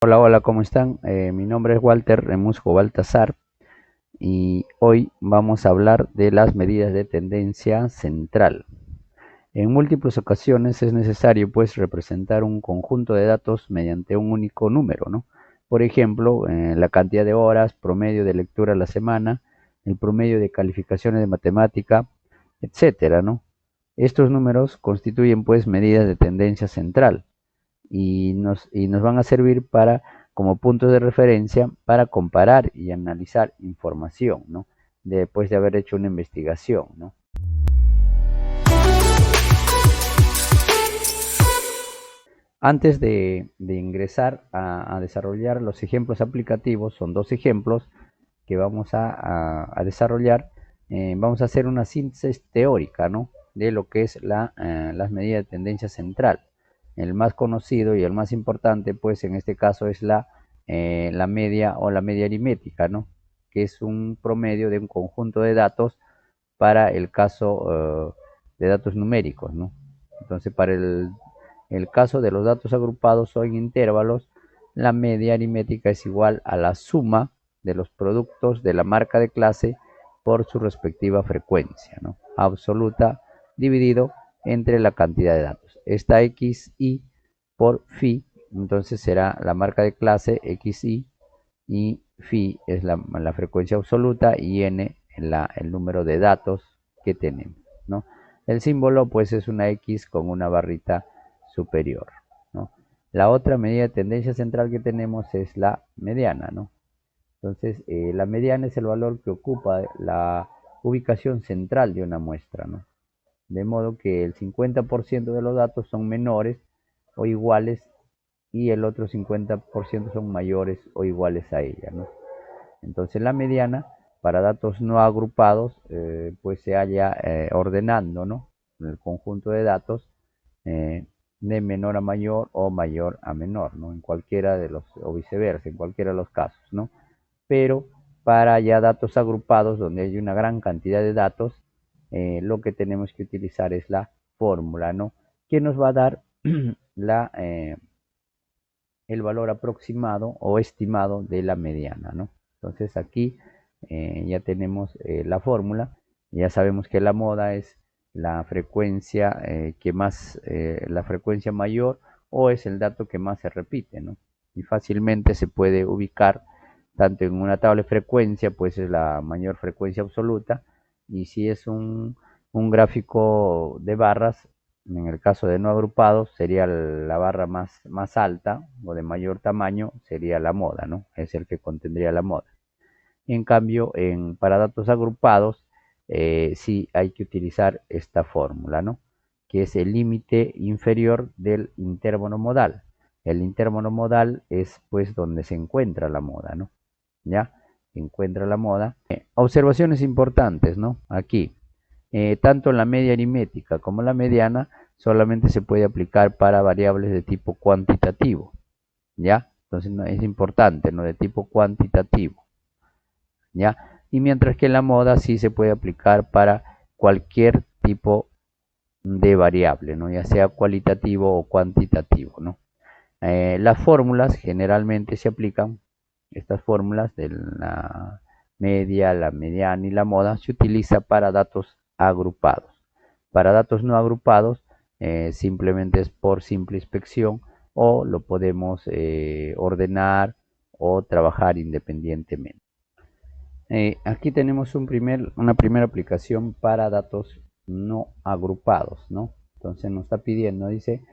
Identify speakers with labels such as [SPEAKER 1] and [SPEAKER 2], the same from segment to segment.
[SPEAKER 1] Hola, hola, ¿cómo están? Mi nombre es Walter Remusco Baltazar y hoy vamos a hablar de las medidas de tendencia central. En múltiples ocasiones es necesario pues representar un conjunto de datos mediante un único número, ¿no? Por ejemplo, la cantidad de horas, promedio de lectura a la semana, el promedio de calificaciones de matemática, etcétera, ¿no? Estos números constituyen pues medidas de tendencia central y nos van a servir como puntos de referencia para comparar y analizar información, ¿no? Después de haber hecho una investigación, ¿no? Antes de ingresar a desarrollar los ejemplos aplicativos, son dos ejemplos que vamos a desarrollar. Vamos a hacer una síntesis teórica, ¿no?, de lo que es las medidas de tendencia central. El más conocido y el más importante, pues en este caso es la media o la media aritmética, ¿no?, que es un promedio de un conjunto de datos para el caso de datos numéricos, ¿no? Entonces, para el caso de los datos agrupados o en intervalos, la media aritmética es igual a la suma de los productos de la marca de clase por su respectiva frecuencia, ¿no?, absoluta, dividido entre la cantidad de datos. Esta xi por phi, entonces será la marca de clase xi, y phi es la frecuencia absoluta y n el número de datos que tenemos, ¿no? El símbolo pues es una X con una barrita superior, ¿no? La otra medida de tendencia central que tenemos es la mediana, ¿no? Entonces, la mediana es el valor que ocupa la ubicación central de una muestra, ¿no? De modo que el 50% de los datos son menores o iguales y el otro 50% son mayores o iguales a ella, ¿no? Entonces la mediana para datos no agrupados pues se halla ordenando, ¿no?, el conjunto de datos de menor a mayor o mayor a menor, ¿no?, en cualquiera de los, o viceversa, en cualquiera de los casos, ¿no? Pero para ya datos agrupados donde hay una gran cantidad de datos, lo que tenemos que utilizar es la fórmula, ¿no?, que nos va a dar la, el valor aproximado o estimado de la mediana, ¿no? Entonces aquí ya tenemos la fórmula, ya sabemos que la moda es la frecuencia la frecuencia mayor o es el dato que más se repite, ¿no? Y fácilmente se puede ubicar tanto en una tabla de frecuencia, pues es la mayor frecuencia absoluta, y si es un gráfico de barras, en el caso de no agrupados, sería la barra más alta o de mayor tamaño, sería la moda, ¿no? Es el que contendría la moda. En cambio, para datos agrupados, sí hay que utilizar esta fórmula, ¿no?, que es el límite inferior del intervalo modal. El intervalo modal es pues donde se encuentra la moda, ¿no? ¿Ya? Se encuentra la moda. Observaciones importantes, ¿no? Aquí, tanto la media aritmética como la mediana solamente se puede aplicar para variables de tipo cuantitativo, ¿ya? Entonces es importante, ¿no?, de tipo cuantitativo, ¿ya? Y mientras que la moda sí se puede aplicar para cualquier tipo de variable, ¿no?, ya sea cualitativo o cuantitativo, ¿no? Las fórmulas generalmente se aplican, estas fórmulas de la media, la mediana y la moda se utiliza para datos agrupados. Para datos no agrupados, simplemente es por simple inspección o lo podemos ordenar o trabajar independientemente. Aquí tenemos una primera aplicación para datos no agrupados, ¿no? Entonces nos está pidiendo, dice,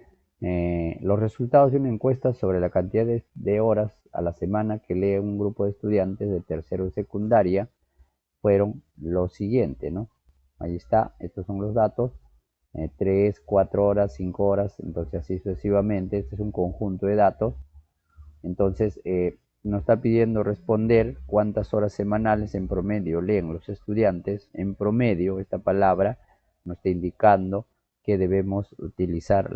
[SPEAKER 1] los resultados de una encuesta sobre la cantidad de horas a la semana que lee un grupo de estudiantes de tercero y secundaria fueron los siguientes, ¿no? Ahí está, estos son los datos, 3, 4 horas, 5 horas, entonces así sucesivamente. Este es un conjunto de datos. Entonces, nos está pidiendo responder cuántas horas semanales en promedio leen los estudiantes. En promedio, esta palabra nos está indicando que debemos utilizar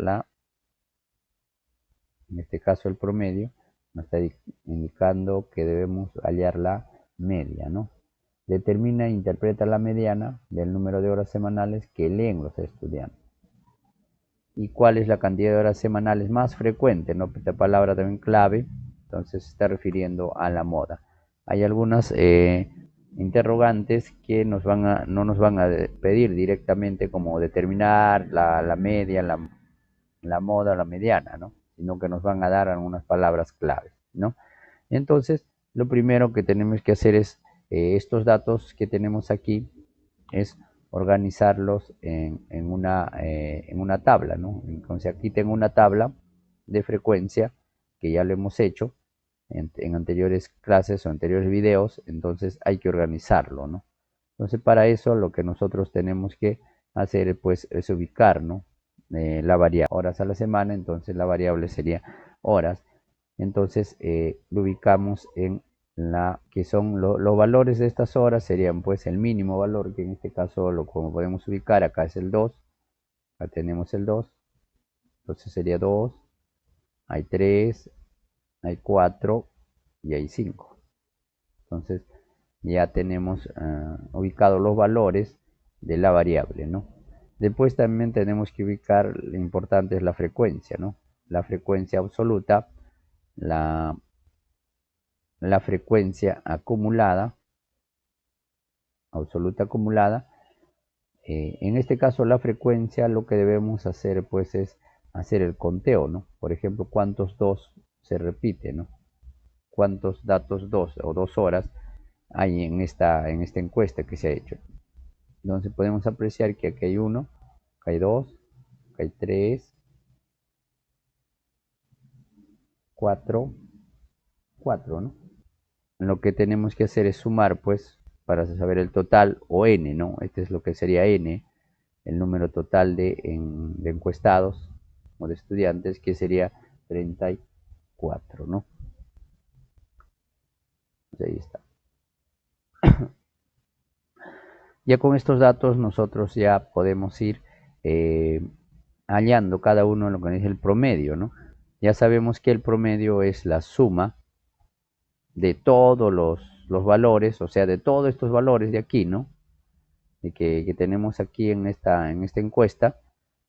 [SPEAKER 1] en este caso el promedio, nos está indicando que debemos hallar la media, ¿no? Determina e interpreta la mediana del número de horas semanales que leen los estudiantes. ¿Y cuál es la cantidad de horas semanales más frecuente, ¿no? Esta palabra también clave, Entonces se está refiriendo a la moda. Hay algunas interrogantes que no nos van a pedir directamente como determinar la media, la moda o la mediana, ¿no? Sino que nos van a dar algunas palabras clave, ¿no? Entonces, lo primero que tenemos que hacer es, estos datos que tenemos aquí, es organizarlos en una tabla, ¿no? Entonces aquí tengo una tabla de frecuencia que ya lo hemos hecho en anteriores clases o anteriores videos, entonces hay que organizarlo, ¿no? Entonces para eso lo que nosotros tenemos que hacer pues es ubicar, ¿no? La variable horas a la semana, entonces la variable sería horas, entonces lo ubicamos en la que son los valores de estas horas serían pues el mínimo valor, que en este caso como podemos ubicar acá es el 2, acá tenemos el 2, entonces sería 2, hay 3, hay 4 y hay 5. Entonces ya tenemos ubicados los valores de la variable, ¿no? Después también tenemos que ubicar, lo importante es la frecuencia, ¿no? La frecuencia absoluta, la frecuencia acumulada, absoluta acumulada. En este caso la frecuencia lo que debemos hacer pues es hacer el conteo, ¿no? Por ejemplo, cuántos 2 se repite, ¿no? Cuántos datos 2 o 2 horas hay en esta encuesta que se ha hecho. Entonces podemos apreciar que aquí hay 1, acá hay 2, acá hay 3, 4, 4, ¿no? Lo que tenemos que hacer es sumar, pues, para saber el total, o n, ¿no? Este es lo que sería n, el número total de encuestados o de estudiantes, que sería 34, ¿no? Pues ahí está. Ya con estos datos nosotros ya podemos ir hallando cada uno lo que es el promedio, ¿no? Ya sabemos que el promedio es la suma de todos los valores, o sea, de todos estos valores de aquí, ¿no? Que tenemos aquí en esta encuesta.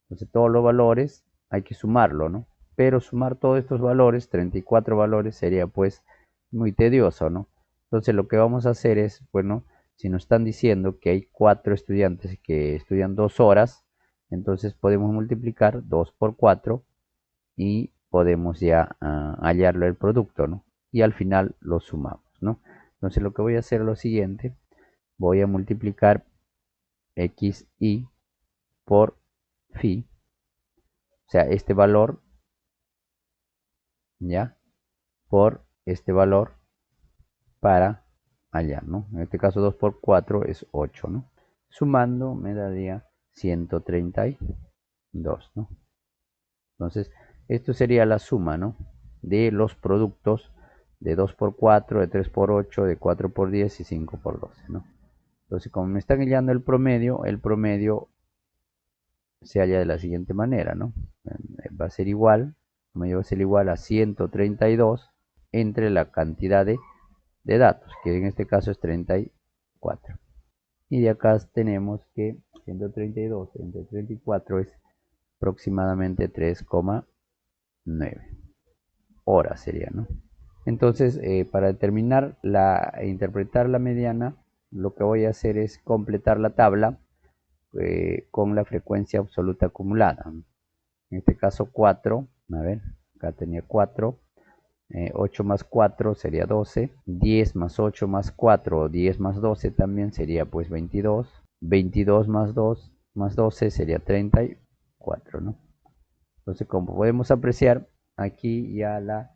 [SPEAKER 1] Entonces todos los valores hay que sumarlo, ¿no? Pero sumar todos estos valores, 34 valores, sería pues muy tedioso, ¿no? Entonces lo que vamos a hacer es, bueno, si nos están diciendo que hay 4 estudiantes que estudian 2 horas, entonces podemos multiplicar 2 por 4 y podemos ya hallarlo el producto, ¿no? Y al final lo sumamos, ¿no? Entonces lo que voy a hacer es lo siguiente, voy a multiplicar xi por phi, o sea, este valor, ¿ya? Por este valor para hallar, ¿no? En este caso 2 por 4 es 8, ¿no? Sumando me daría 132, ¿no? Entonces, esto sería la suma, ¿no? De los productos de 2 por 4, de 3 por 8, de 4 por 10 y 5 por 12, ¿no? Entonces, como me están hallando el promedio se halla de la siguiente manera, ¿no? Va a ser igual, el promedio va a ser igual a 132 entre la cantidad de datos, que en este caso es 34. Y de acá tenemos que 132 entre 34 es aproximadamente 3,9 horas sería, ¿no? Entonces, para determinar interpretar la mediana, lo que voy a hacer es completar la tabla con la frecuencia absoluta acumulada. En este caso 4, a ver, acá tenía 4, 8 más 4 sería 12, 10 más 8 más 4, 10 más 12 también sería pues 22, 22 más 2 más 12 sería 34, ¿no? Entonces, como podemos apreciar, aquí ya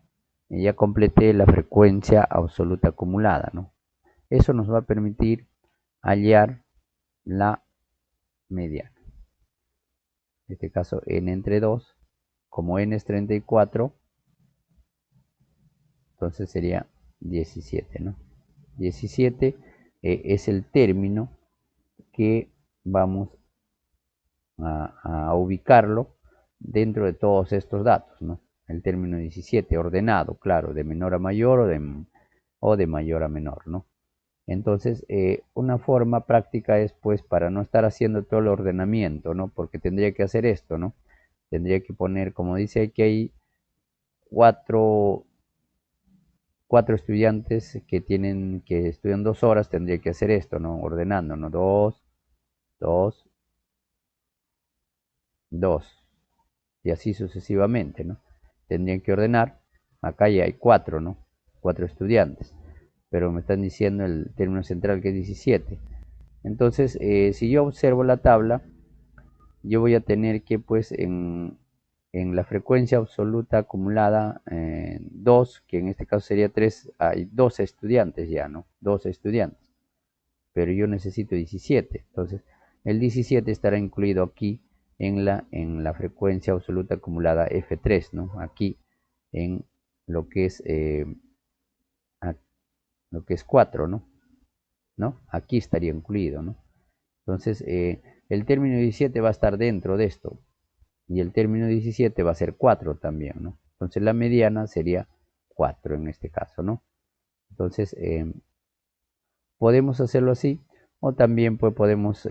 [SPEAKER 1] completé la frecuencia absoluta acumulada, ¿no? Eso nos va a permitir hallar la mediana. En este caso, n entre 2, como n es 34, entonces sería 17, ¿no? 17 es el término que vamos a ubicarlo dentro de todos estos datos, ¿no? El término 17, ordenado, claro, de menor a mayor o de mayor a menor, ¿no? Entonces, una forma práctica es, pues, para no estar haciendo todo el ordenamiento, ¿no? Porque tendría que hacer esto, ¿no? Tendría que poner, como dice aquí, hay 4 4 estudiantes que estudian 2 horas, tendría que hacer esto, ¿no? Ordenando, ¿no? 2, 2, 2, y así sucesivamente, ¿no? Tendrían que ordenar, acá ya hay 4, ¿no? 4 estudiantes, pero me están diciendo el término central que es 17. Entonces, si yo observo la tabla, yo voy a tener que, pues, en la frecuencia absoluta acumulada 2, que en este caso sería 3, hay 12 estudiantes ya, ¿no? 12 estudiantes, pero yo necesito 17. Entonces, el 17 estará incluido aquí en la frecuencia absoluta acumulada F3, ¿no? Aquí en lo que es, lo que es 4, ¿no? ¿No? Aquí estaría incluido, ¿no? Entonces, el término 17 va a estar dentro de esto, y el término 17 va a ser 4 también, ¿no? Entonces la mediana sería 4 en este caso, ¿no? Entonces podemos hacerlo así, o también pues podemos,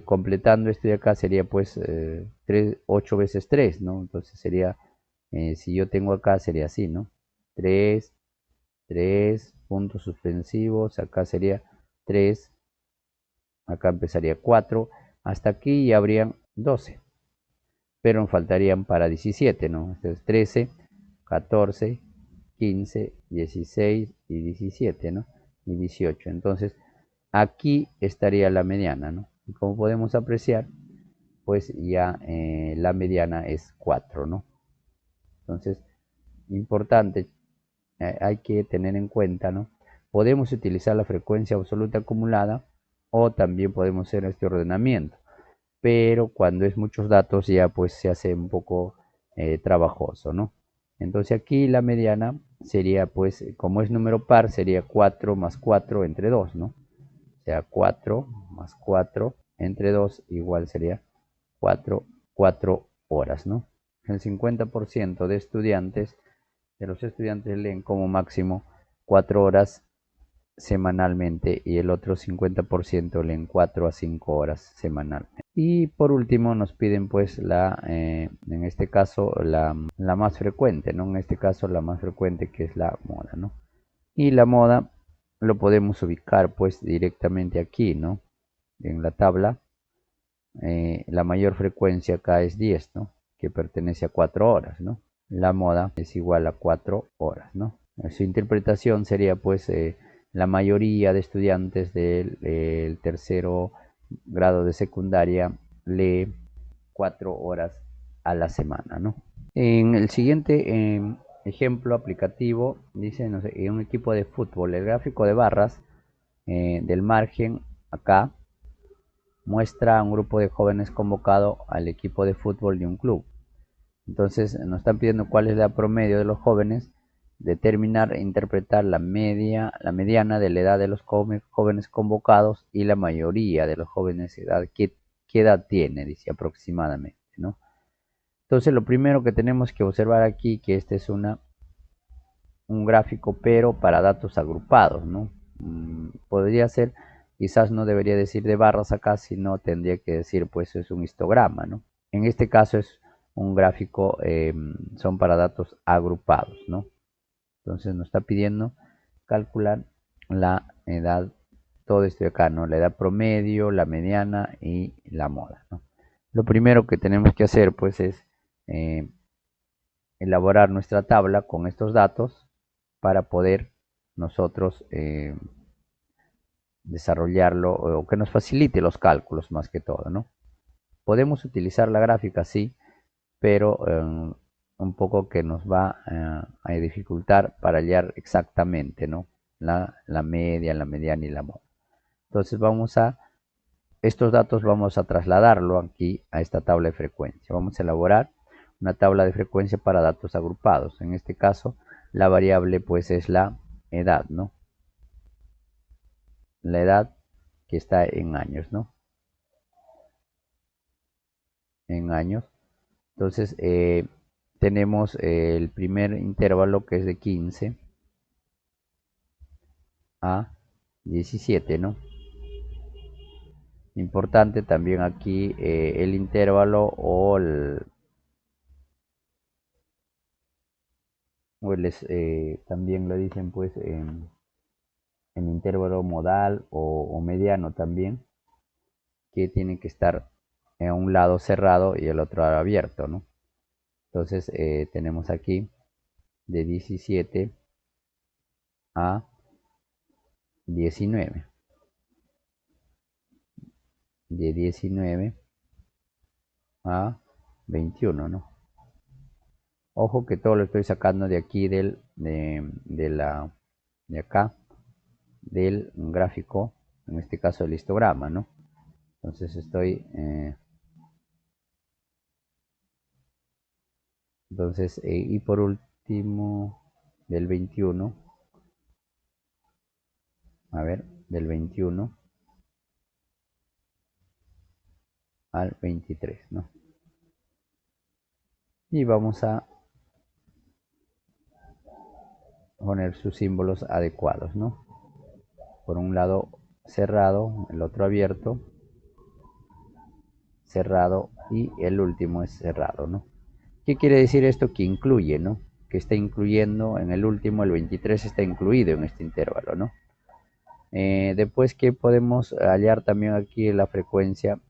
[SPEAKER 1] completando esto de acá, sería pues 8 veces 3, ¿no? Entonces sería, si yo tengo acá, sería así, ¿no? 3, 3, puntos suspensivos, acá sería 3, acá empezaría 4, hasta aquí ya habrían 12. Pero nos faltarían para 17, ¿no? Entonces 13, 14, 15, 16 y 17, ¿no? Y 18. Entonces aquí estaría la mediana, ¿no? Y como podemos apreciar, pues ya la mediana es 4, ¿no? Entonces, importante, hay que tener en cuenta, ¿no? Podemos utilizar la frecuencia absoluta acumulada o también podemos hacer este ordenamiento, pero cuando es muchos datos ya pues se hace un poco trabajoso, ¿no? Entonces aquí la mediana sería pues, como es número par, sería 4 más 4 entre 2, ¿no? O sea, 4 más 4 entre 2 igual sería 4 horas, ¿no? El 50% de los estudiantes leen como máximo 4 horas semanalmente, y el otro 50% leen 4 a 5 horas semanalmente. Y por último nos piden pues en este caso la más frecuente, ¿no? En este caso la más frecuente, que es la moda, ¿no? Y la moda lo podemos ubicar pues directamente aquí, ¿no? En la tabla, la mayor frecuencia acá es 10, ¿no? Que pertenece a 4 horas, ¿no? La moda es igual a 4 horas, ¿no? Su interpretación sería pues, la mayoría de estudiantes del tercero grado de secundaria lee 4 horas a la semana, ¿no? En el siguiente ejemplo aplicativo, dice, no sé, en un equipo de fútbol, el gráfico de barras del margen acá muestra a un grupo de jóvenes convocado al equipo de fútbol de un club. Entonces nos están pidiendo cuál es la promedio de los jóvenes, determinar e interpretar la mediana de la edad de los jóvenes convocados y la mayoría de los jóvenes edad. ¿Qué edad tiene? Dice aproximadamente, ¿no? Entonces lo primero que tenemos que observar aquí, que este es un gráfico, pero para datos agrupados, ¿no? Podría ser, quizás no debería decir de barras acá, sino tendría que decir, pues es un histograma, ¿no? En este caso es un gráfico, son para datos agrupados, ¿no? Entonces nos está pidiendo calcular la edad, todo esto de acá, ¿no? La edad promedio, la mediana y la moda, ¿no? Lo primero que tenemos que hacer pues es elaborar nuestra tabla con estos datos para poder nosotros desarrollarlo, o que nos facilite los cálculos más que todo, ¿no? Podemos utilizar la gráfica, sí, pero un poco que nos va a dificultar para hallar exactamente, ¿no? La media, la mediana y la moda. Entonces estos datos vamos a trasladarlo aquí a esta tabla de frecuencia. Vamos a elaborar una tabla de frecuencia para datos agrupados. En este caso, la variable pues es la edad, ¿no? La edad que está en años, ¿no? En años. Entonces, tenemos el primer intervalo, que es de 15 a 17, ¿no? Importante también aquí el intervalo o o también lo dicen pues en intervalo modal o mediano también, que tiene que estar en un lado cerrado y el otro lado abierto, ¿no? Entonces tenemos aquí de 17 a 19, de 19 a 21, ¿no? Ojo que todo lo estoy sacando de aquí de acá, del gráfico, en este caso el histograma, ¿no? Entonces y por último, del 21, a ver, del 21 al 23, ¿no? Y vamos a poner sus símbolos adecuados, ¿no? Por un lado cerrado, el otro abierto, cerrado y el último es cerrado, ¿no? ¿Qué quiere decir esto? Que incluye, ¿no? Que está incluyendo en el último, el 23 está incluido en este intervalo, ¿no? Después que podemos hallar también aquí la frecuencia,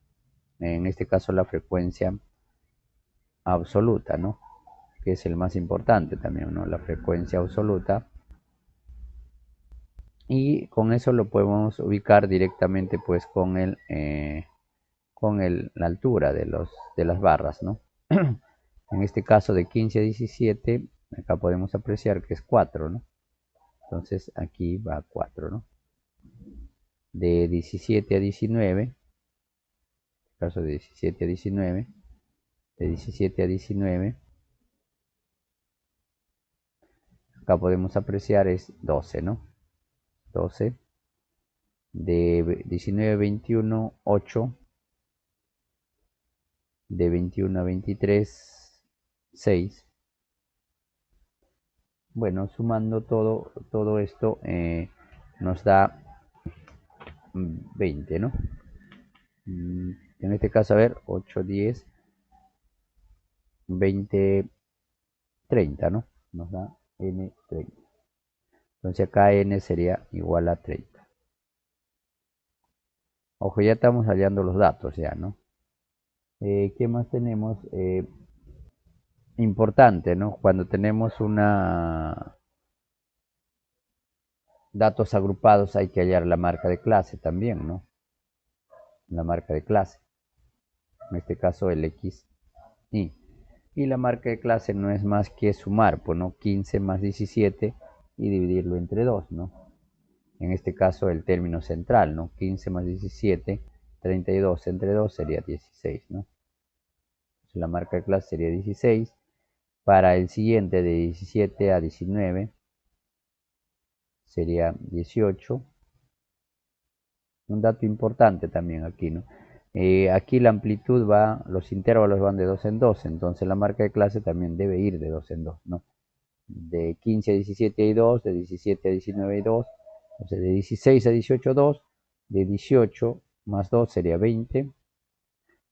[SPEAKER 1] en este caso la frecuencia absoluta, ¿no? Que es el más importante también, ¿no? La frecuencia absoluta. Y con eso lo podemos ubicar directamente pues con la altura de las barras, ¿no? En este caso de 15 a 17, acá podemos apreciar que es 4, ¿no? Entonces aquí va 4, ¿no? De 17 a 19, en el caso de 17 a 19, de 17 a 19, acá podemos apreciar es 12, ¿no? 12, de 19 a 21, 8, de 21 a 23, 6. Bueno, sumando todo esto nos da 20, ¿no? En este caso, a ver, 8, 10, 20, 30, ¿no? Nos da n30. Entonces acá n sería igual a 30. Ojo, ya estamos hallando los datos ya, ¿no? ¿Qué más tenemos? Importante, ¿no? Cuando tenemos datos agrupados hay que hallar la marca de clase también, ¿no? La marca de clase. En este caso el x, y. Y la marca de clase no es más que sumar, pues, ¿no? 15 más 17 y dividirlo entre 2, ¿no? En este caso el término central, ¿no? 15 más 17, 32 entre 2 sería 16, ¿no? Entonces, la marca de clase sería 16. Para el siguiente de 17 a 19 sería 18. Un dato importante también aquí, ¿no? Aquí la amplitud los intervalos van de 2 en 2, entonces la marca de clase también debe ir de 2 en 2, ¿no? De 15 a 17 hay 2, de 17 a 19 hay 2, entonces de 16 a 18 2, de 18 más 2 sería 20,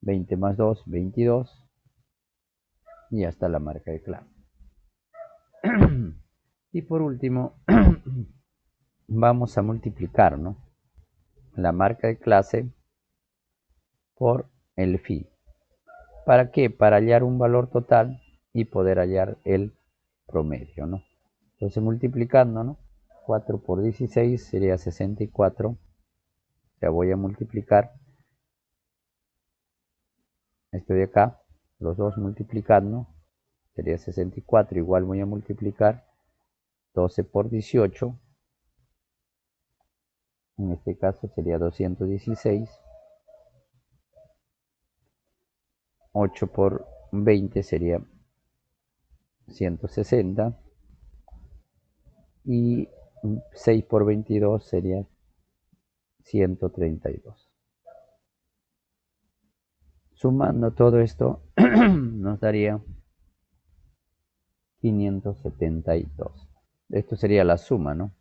[SPEAKER 1] 20 más 2, 22, y ya está la marca de clase. Y por último, vamos a multiplicar, ¿no? La marca de clase por el phi. ¿Para qué? Para hallar un valor total y poder hallar el promedio, ¿no? Entonces multiplicando, ¿no? 4 por 16 sería 64. Ya voy a multiplicar esto de acá, los dos multiplicando, sería 64. Igual voy a multiplicar 12 por 18. En este caso sería 216. 8 por 20 sería 160. Y 6 por 22 sería 132. Sumando todo esto nos daría 572. Esto sería la suma, ¿no?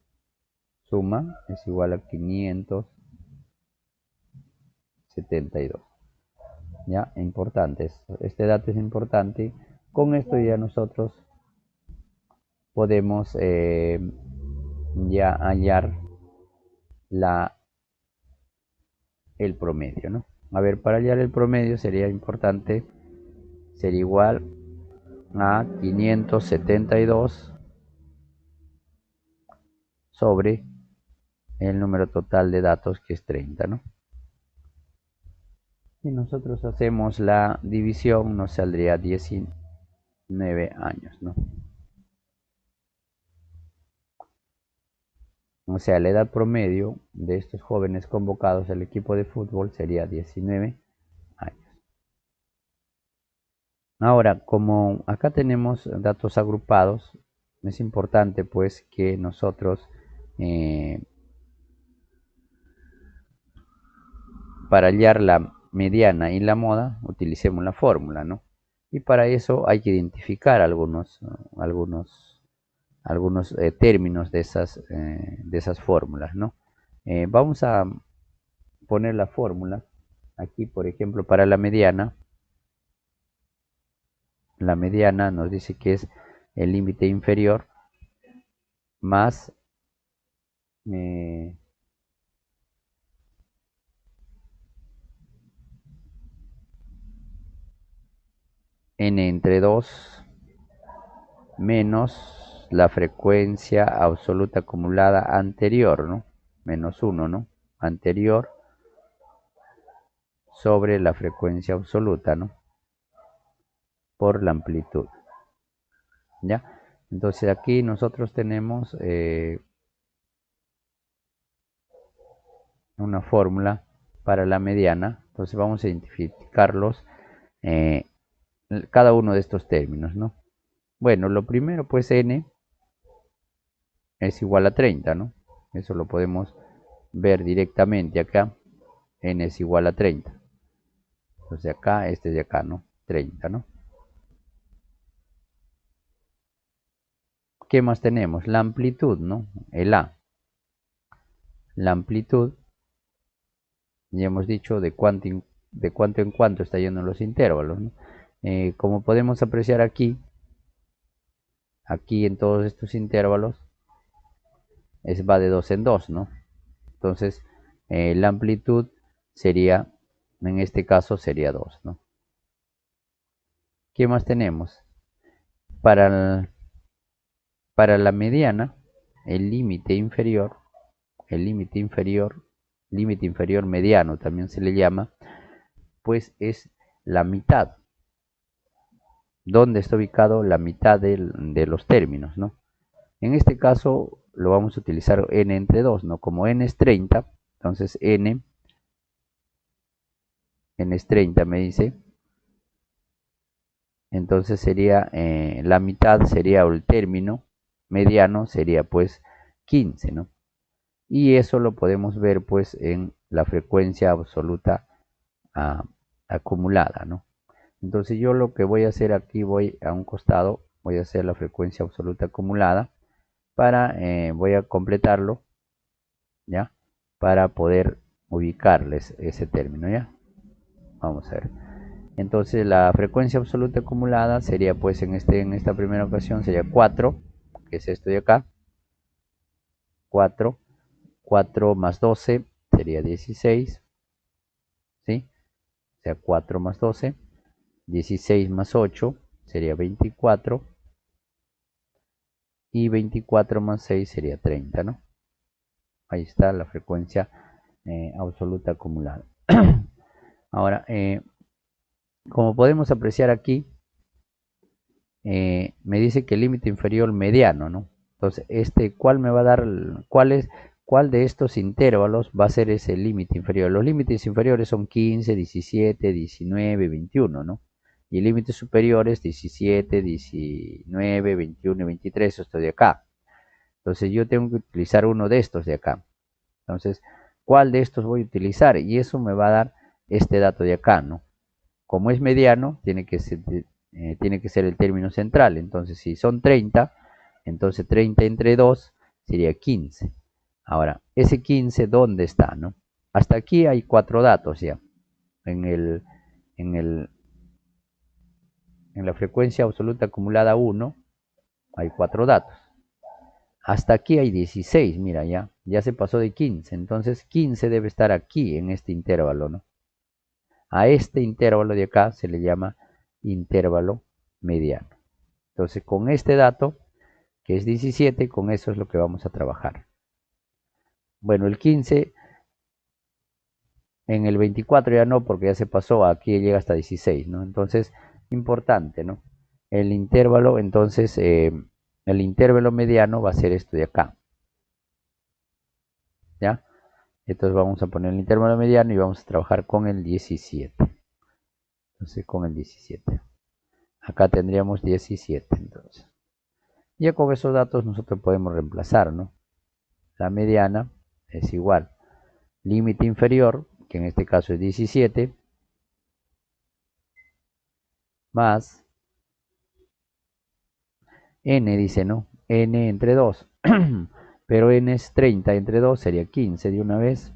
[SPEAKER 1] Suma es igual a 572. Ya, importante. Este dato es importante. Con esto ya nosotros podemos ya hallar el promedio, ¿no? A ver, para hallar el promedio sería importante, sería igual a 572 sobre el número total de datos, que es 30, ¿no? Si nosotros hacemos la división, nos saldría 19 años, ¿no? O sea, la edad promedio de estos jóvenes convocados al equipo de fútbol sería 19 años. Ahora, como acá tenemos datos agrupados, es importante pues que nosotros para hallar la mediana y la moda utilicemos la fórmula, ¿no? Y para eso hay que identificar algunos términos de esas fórmulas, ¿no? Vamos a poner la fórmula aquí, por ejemplo, para la mediana. La mediana nos dice que es el límite inferior más n entre 2 menos la frecuencia absoluta acumulada anterior, ¿no? Menos 1, ¿no? Anterior sobre la frecuencia absoluta, ¿no? Por la amplitud. ¿Ya? Entonces aquí nosotros tenemos una fórmula para la mediana. Entonces vamos a identificarlos, cada uno de estos términos, ¿no? Bueno, lo primero, pues n es igual a 30, ¿no? Eso lo podemos ver directamente acá. N es igual a 30. Entonces acá, este de acá, ¿no? 30, ¿no? ¿Qué más tenemos? La amplitud, ¿no? El A. La amplitud, ya hemos dicho de cuánto en cuánto está yendo los intervalos, ¿no? Como podemos apreciar aquí en todos estos intervalos, va de 2 en 2, ¿no? Entonces, la amplitud sería, en este caso, sería 2, ¿no? ¿Qué más tenemos? Para la mediana, el límite inferior mediano también se le llama, pues es la mitad. ¿Dónde está ubicado la mitad de los términos, ¿no? En este caso lo vamos a utilizar n entre 2, ¿no? Como n es 30, entonces n es 30, me dice. Entonces sería la mitad, sería el término mediano, sería pues 15, ¿no? Y eso lo podemos ver pues en la frecuencia absoluta acumulada, ¿no? Entonces yo lo que voy a hacer aquí, voy a un costado, voy a hacer la frecuencia absoluta acumulada voy a completarlo, ¿ya? Para poder ubicarles ese término, ¿ya? Vamos a ver. Entonces la frecuencia absoluta acumulada sería pues en esta primera ocasión sería 4, que es esto de acá. 4 más 12 sería 16, ¿sí? O sea, 4 más 12, 16 más 8 sería 24, y 24 más 6 sería 30, ¿no? Ahí está la frecuencia absoluta acumulada. Ahora, como podemos apreciar aquí, me dice que el límite inferior mediano, ¿no? Entonces, ¿cuál me va a dar, cuál de estos intervalos va a ser ese límite inferior? Los límites inferiores son 15, 17, 19, 21, ¿no? Y límites superiores 17, 19, 21 y 23, esto de acá. Entonces yo tengo que utilizar uno de estos de acá. Entonces, ¿cuál de estos voy a utilizar? Y eso me va a dar este dato de acá, ¿no? Como es mediano, tiene que ser el término central. Entonces, si son 30, entonces 30 entre 2 sería 15. Ahora, ese 15, ¿dónde está, no? Hasta aquí hay 4 datos ya. En la frecuencia absoluta acumulada 1 hay 4 datos. hasta aquí hay 16, mira, ya se pasó de 15, entonces 15 debe estar aquí en este intervalo, ¿no? A este intervalo de acá se le llama intervalo mediano. Entonces con este dato, que es 17, con eso es lo que vamos a trabajar. Bueno, el 15 en el 24 ya no, porque ya se pasó, aquí llega hasta 16, ¿no? Entonces, importante, ¿no? El intervalo, entonces, el intervalo mediano va a ser esto de acá, ¿ya? Entonces vamos a poner el intervalo mediano y vamos a trabajar con el 17. Entonces, con el 17. Acá tendríamos 17, entonces. Ya con esos datos nosotros podemos reemplazar, ¿no? La mediana es igual. Límite inferior, que en este caso es 17, más n, dice, ¿no? N entre 2. Pero n es 30 entre 2, sería 15 de una vez.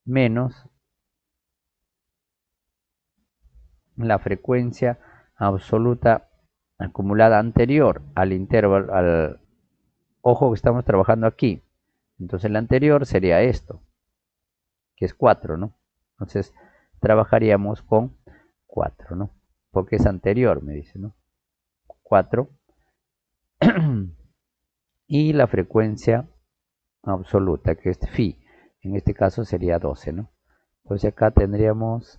[SPEAKER 1] Menos la frecuencia absoluta acumulada anterior al intervalo, ojo que estamos trabajando aquí. Entonces el anterior sería esto, que es 4, ¿no? Entonces trabajaríamos con 4, ¿no? Porque es anterior, me dice, ¿no? 4. Y la frecuencia absoluta, que es phi, en este caso sería 12, ¿no? Entonces acá tendríamos,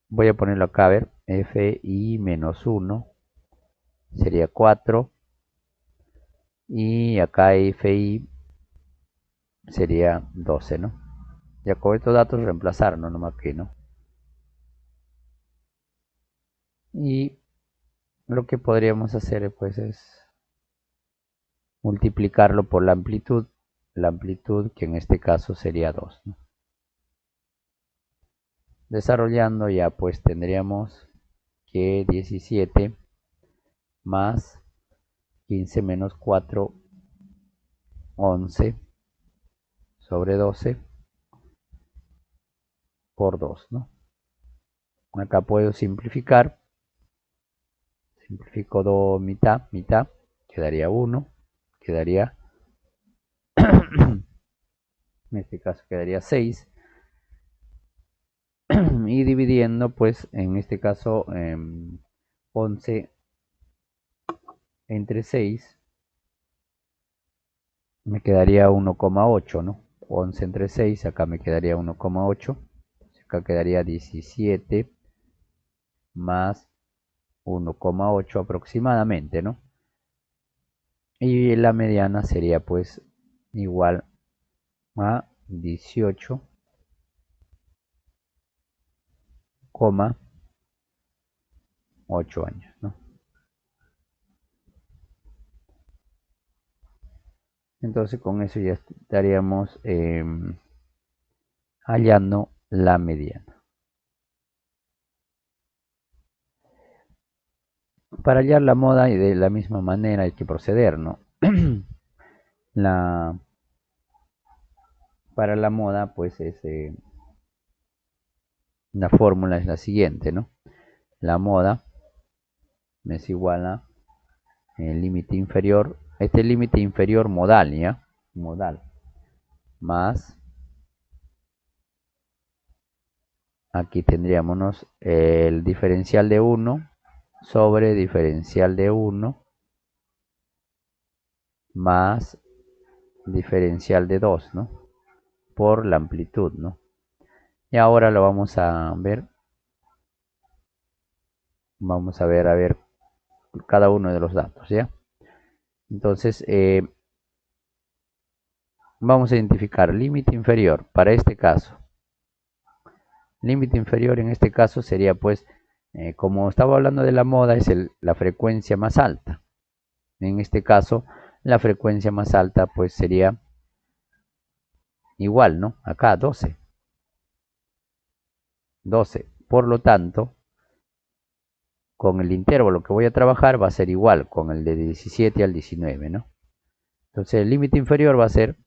[SPEAKER 1] voy a ponerlo acá, a ver, fi menos 1 sería 4, y acá fi sería 12, ¿no? Ya con estos datos reemplazar, ¿no? Nomás que, ¿no? Y lo que podríamos hacer, pues, es multiplicarlo por la amplitud que en este caso sería 2, ¿no? Desarrollando ya, pues, tendríamos que 17 más 15 menos 4, 11 sobre 12 por 2, ¿no? Acá puedo simplificar. Simplifico 2 mitad, mitad, quedaría 1, quedaría, en este caso quedaría 6, y dividiendo, pues, en este caso, 11 entre 6, me quedaría 1,8, ¿no? 11 entre 6, acá me quedaría 1,8, acá quedaría 17 más 1,8 aproximadamente, ¿no? Y la mediana sería, pues, igual a 18,8 años, ¿no? Entonces con eso ya estaríamos hallando la mediana. Para hallar la moda y de la misma manera hay que proceder, ¿no? Para la moda, pues la fórmula es la siguiente, ¿no? La moda es igual a el límite inferior, este límite inferior modal, ¿ya? Modal, más, aquí tendríamos el diferencial de 1 sobre diferencial de 1 más diferencial de 2, ¿no? Por la amplitud, ¿no? Y ahora lo vamos a ver. Vamos a ver cada uno de los datos, ¿ya? Entonces, vamos a identificar límite inferior para este caso. Límite inferior en este caso sería, pues, como estaba hablando de la moda, es la frecuencia más alta. En este caso, la frecuencia más alta, pues, sería igual, ¿no? Acá, 12. 12. Por lo tanto, con el intervalo que voy a trabajar va a ser igual con el de 17 al 19, ¿no? Entonces, el límite inferior va a ser,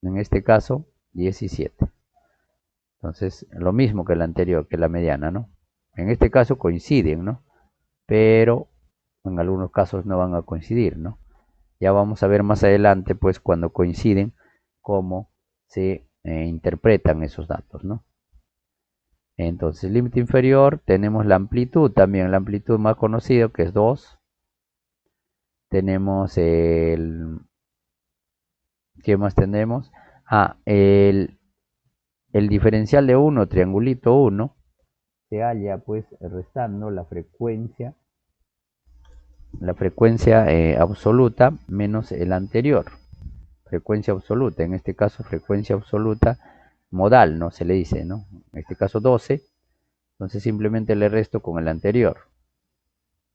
[SPEAKER 1] en este caso, 17. Entonces, lo mismo que la anterior, que la mediana, ¿no? En este caso coinciden, ¿no? Pero en algunos casos no van a coincidir, ¿no? Ya vamos a ver más adelante, pues, cuando coinciden, cómo se interpretan esos datos, ¿no? Entonces, límite inferior, tenemos la amplitud también, la amplitud más conocido que es 2. Tenemos ¿qué más tenemos? Ah, el diferencial de 1, triangulito 1, se halla pues restando la frecuencia absoluta menos el anterior. Frecuencia absoluta, en este caso frecuencia absoluta modal, ¿no? Se le dice, ¿no? En este caso 12, entonces simplemente le resto con el anterior,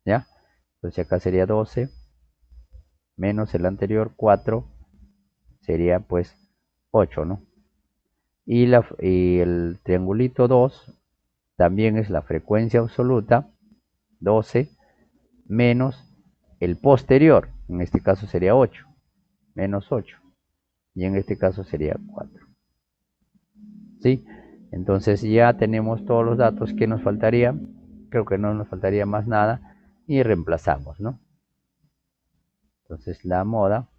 [SPEAKER 1] ¿ya? Entonces acá sería 12 menos el anterior 4, sería pues 8, ¿no? Y el triangulito 2 también es la frecuencia absoluta 12 menos el posterior, en este caso sería 8, menos 8, y en este caso sería 4. ¿Sí? Entonces ya tenemos todos los datos que nos faltaría, creo que no nos faltaría más nada, y reemplazamos, ¿no? Entonces la moda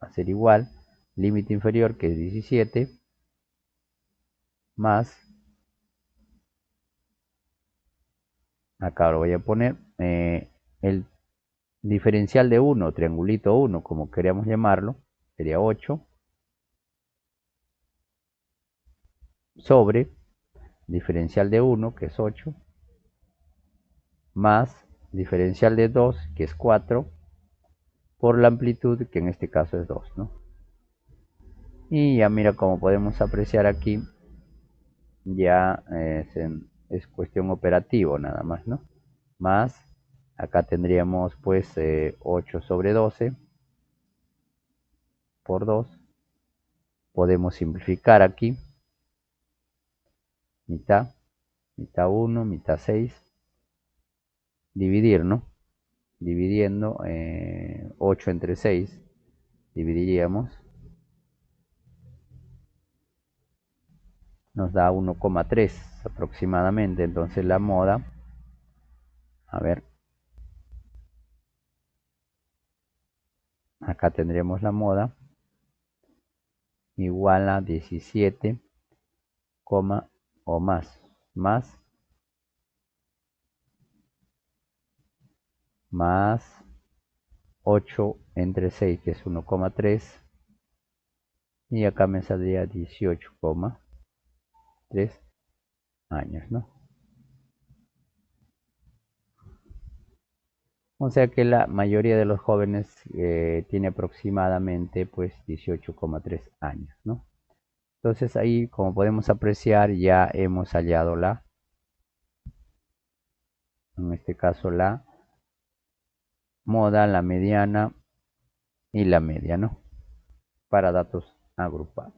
[SPEAKER 1] va a ser igual, límite inferior que es 17, más, acá lo voy a poner, el diferencial de 1, triangulito 1, como queríamos llamarlo, sería 8, sobre diferencial de 1, que es 8, más diferencial de 2, que es 4, por la amplitud, que en este caso es 2, ¿no? Y ya mira, como podemos apreciar aquí, ya es cuestión operativo nada más, ¿no? Más, acá tendríamos pues 8 sobre 12 por 2. Podemos simplificar aquí, mitad, mitad 1, mitad 6, dividir, ¿no? Dividiendo 8 entre 6, dividiríamos, nos da 1,3 aproximadamente. Entonces la moda, a ver, acá tendremos la moda igual a 17, o más 8 entre 6, que es 1,3, y acá me saldría 18,3 años, ¿no? O sea que la mayoría de los jóvenes tiene aproximadamente pues 18,3 años, ¿no? Entonces ahí, como podemos apreciar, ya hemos hallado en este caso la moda, la mediana y la media, ¿no? Para datos agrupados.